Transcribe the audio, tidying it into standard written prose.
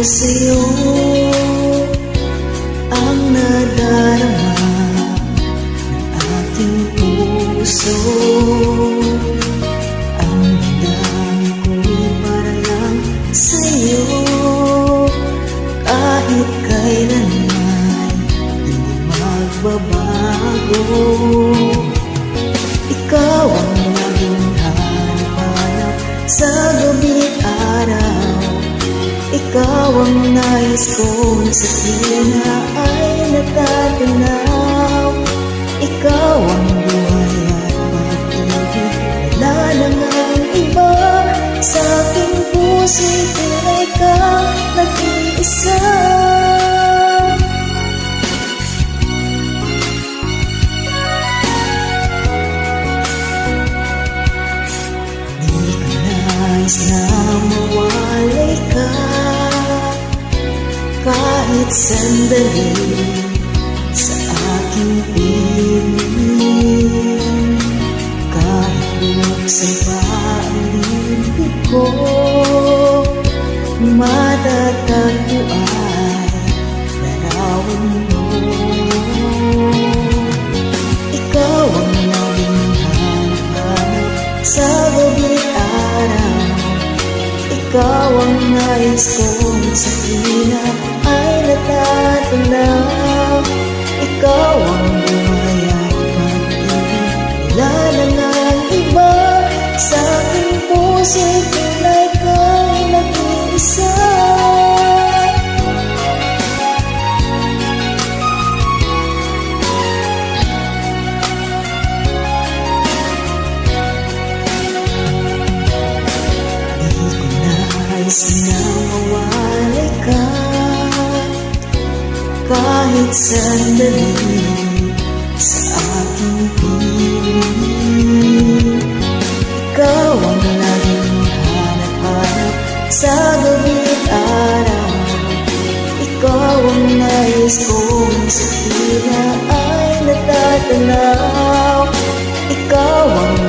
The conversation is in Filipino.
sa'yo ang nadarama ng aking puso. Ang damdamin ko'y para lang sa'yo, kahit kailanman hindi magbabago. Ikaw ang laging hanap-hanap sa gabi't araw. Ikaw ang nais kong sa tuwina ay natatanaw. Ikaw ang buhay at pag-ibig, wala na ngang iba. Sa aking puso'y tunay kang nag-iisa. Nais na mawalay ka kahit sandali sa aking piling. Kahit buksan pa ang bibig ko, matatagpo ay larawan mo. Ikaw ang laging hanap-hanap sa gabi't araw. Ikaw ang nais kong sa tuwina ay natatanaw. Ikaw ang buhay at pag-ibig, wala na ngang iba. Sa aking puso'y tunay kang nag-iisa. Nais na mawalay ka kahit sandali sa aking piling. Ikaw ang laging hanap-hanap sa gabi't araw. Ikaw ang nais kong sa tuwina ay natatanaw. Ikaw ang